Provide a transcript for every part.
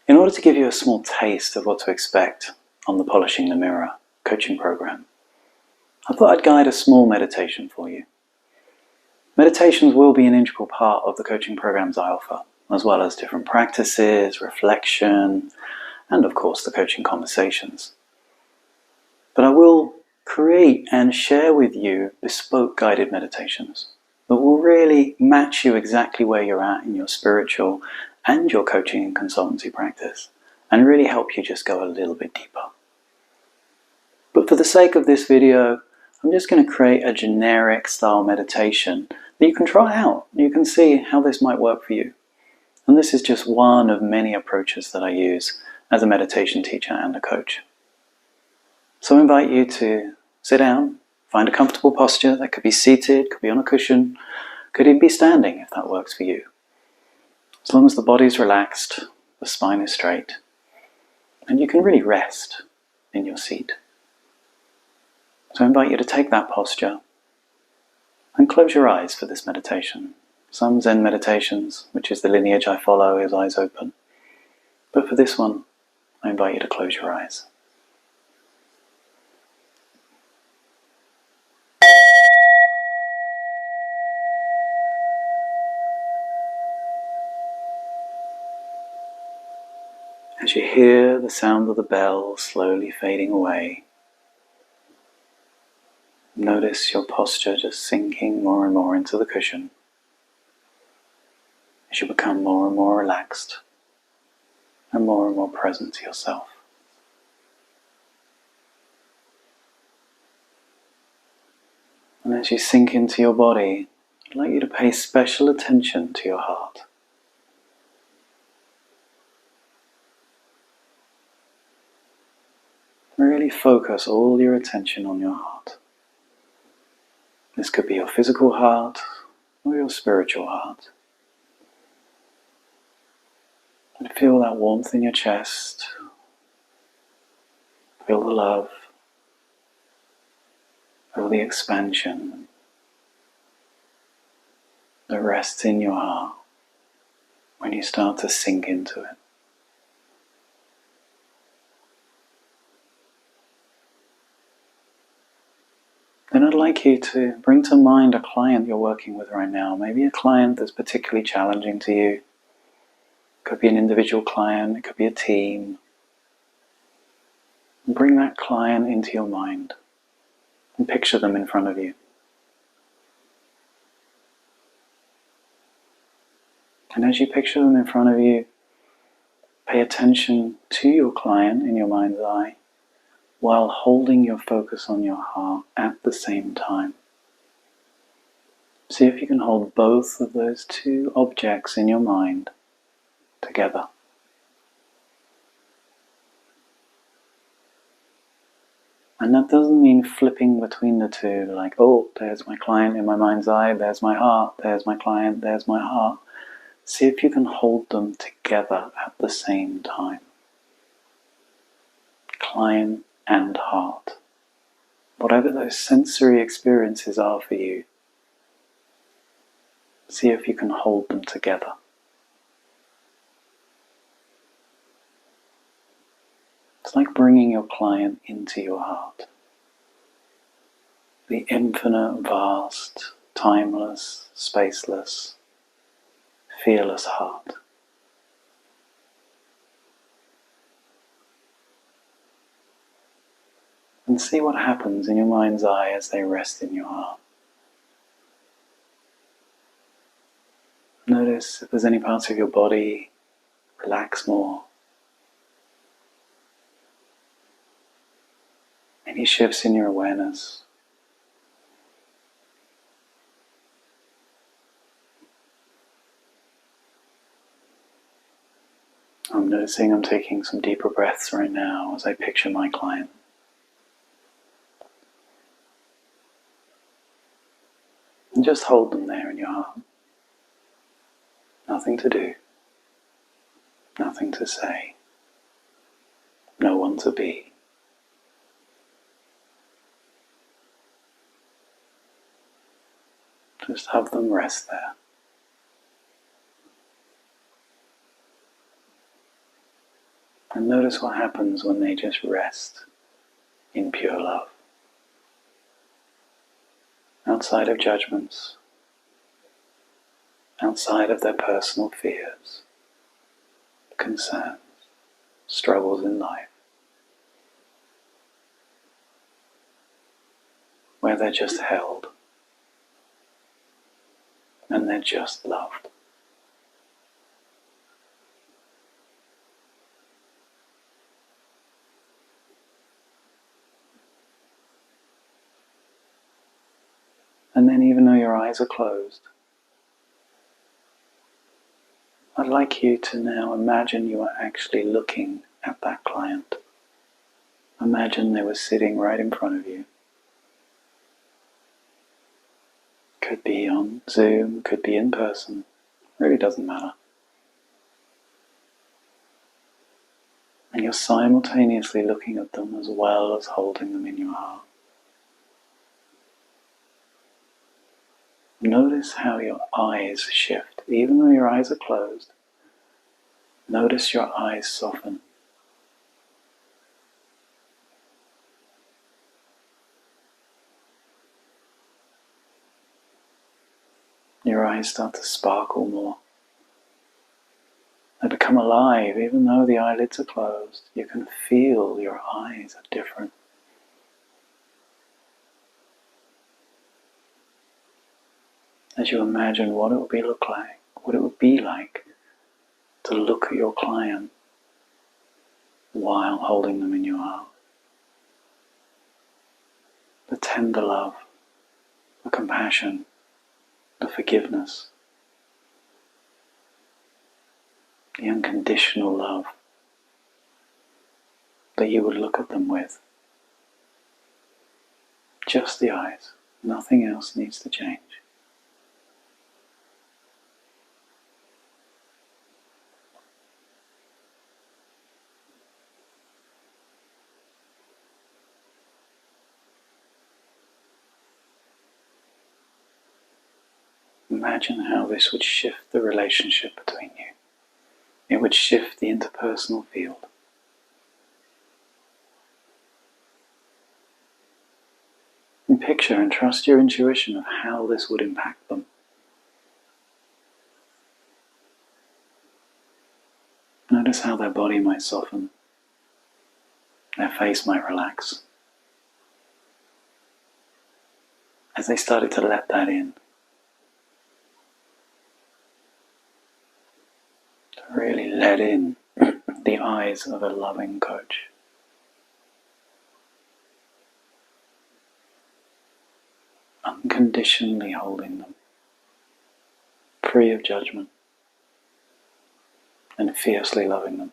In order to give you a small taste of what to expect on the Polishing the Mirror coaching program, I thought I'd guide a small meditation for you. Meditations will be an integral part of the coaching programs I offer, as well as different practices, reflection, and of course the coaching conversations. But I will create and share with you bespoke guided meditations that will really match you exactly where you're at in your spiritual and your coaching and consultancy practice, and really help you just go a little bit deeper. But for the sake of this video, I'm just going to create a generic style meditation that you can try out. You can see how this might work for you. And this is just one of many approaches that I use as a meditation teacher and a coach. So I invite you to sit down, find a comfortable posture. That could be seated, could be on a cushion, could even be standing if that works for you. As long as the body's relaxed, the spine is straight, and you can really rest in your seat. So I invite you to take that posture and close your eyes for this meditation. Some Zen meditations, which is the lineage I follow, is eyes open. But for this one, I invite you to close your eyes. As you hear the sound of the bell slowly fading away, notice your posture just sinking more and more into the cushion as you become more and more relaxed and more present to yourself. And as you sink into your body, I'd like you to pay special attention to your heart. Really focus all your attention on your heart. This could be your physical heart or your spiritual heart. And feel that warmth in your chest. Feel the love. Feel the expansion that rests in your heart when you start to sink into it. Then I'd like you to bring to mind a client you're working with right now. Maybe a client that's particularly challenging to you. It could be an individual client, it could be a team. And bring that client into your mind and picture them in front of you. And as you picture them in front of you, pay attention to your client in your mind's eye, while holding your focus on your heart at the same time. See if you can hold both of those two objects in your mind together. And that doesn't mean flipping between the two, like, oh, there's my client in my mind's eye, there's my heart, there's my client, there's my heart. See if you can hold them together at the same time. Client and heart. Whatever those sensory experiences are for you, see if you can hold them together. It's like bringing your client into your heart. The infinite, vast, timeless, spaceless, fearless heart. And see what happens in your mind's eye as they rest in your heart. Notice if there's any parts of your body relax more. Any shifts in your awareness. I'm noticing I'm taking some deeper breaths right now as I picture my client. And just hold them there in your heart. Nothing to do. Nothing to say. No one to be. Just have them rest there. And notice what happens when they just rest in pure love, outside of judgments, outside of their personal fears, concerns, struggles in life, where they're just held and they're just loved. And then even though your eyes are closed, I'd like you to now imagine you are actually looking at that client. Imagine they were sitting right in front of you. Could be on Zoom, could be in person, really doesn't matter. And you're simultaneously looking at them as well as holding them in your heart. Notice how your eyes shift. Even though your eyes are closed, notice your eyes soften. Your eyes start to sparkle more. They become alive. Even though the eyelids are closed, you can feel your eyes are different. As you imagine what it would be like to look at your client while holding them in your heart. The tender love, the compassion, the forgiveness, the unconditional love that you would look at them with. Just the eyes. Nothing else needs to change. Imagine how this would shift the relationship between you. It would shift the interpersonal field. And picture and trust your intuition of how this would impact them. Notice how their body might soften. Their face might relax. As they started to let that in. To really let in the eyes of a loving coach. Unconditionally holding them. Free of judgment. And fiercely loving them.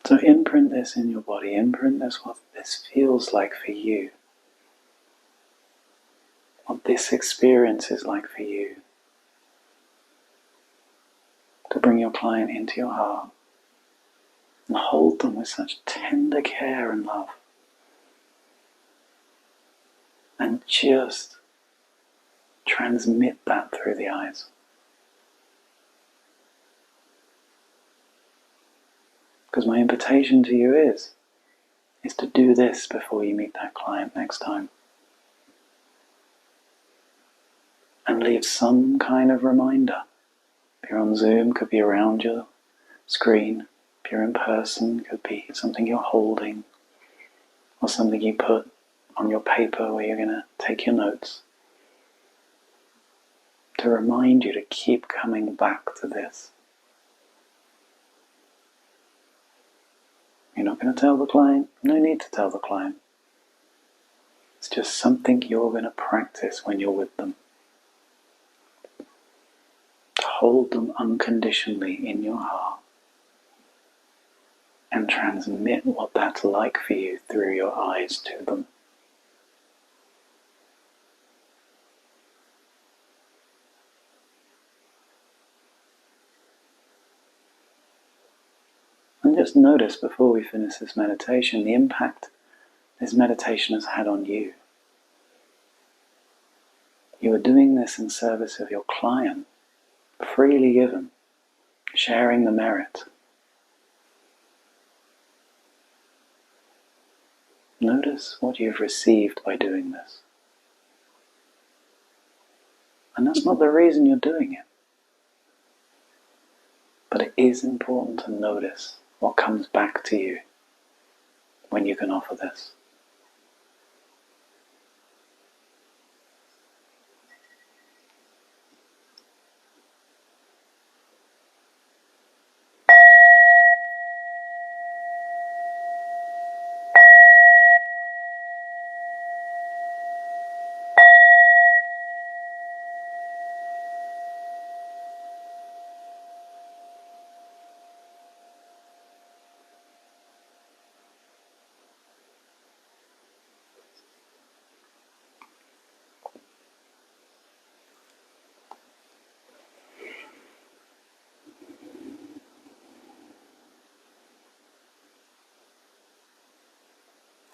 So imprint this in your body, imprint this what this feels like for you. What this experience is like for you. To bring your client into your heart and hold them with such tender care and love. And just transmit that through the eyes. Because my invitation to you is to do this before you meet that client next time. And leave some kind of reminder. If you're on Zoom, could be around your screen. If you're in person, could be something you're holding. Or something you put on your paper where you're going to take your notes. To remind you to keep coming back to this. You're not going to tell the client. No need to tell the client. It's just something you're going to practice when you're with them. To hold them unconditionally in your heart. And transmit what that's like for you through your eyes to them. And just notice before we finish this meditation the impact this meditation has had on you. You are doing this in service of your client, freely given, sharing the merit. Notice what you've received by doing this. And that's not the reason you're doing it. But it is important to notice what comes back to you when you can offer this.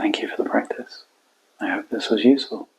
Thank you for the practice. I hope this was useful.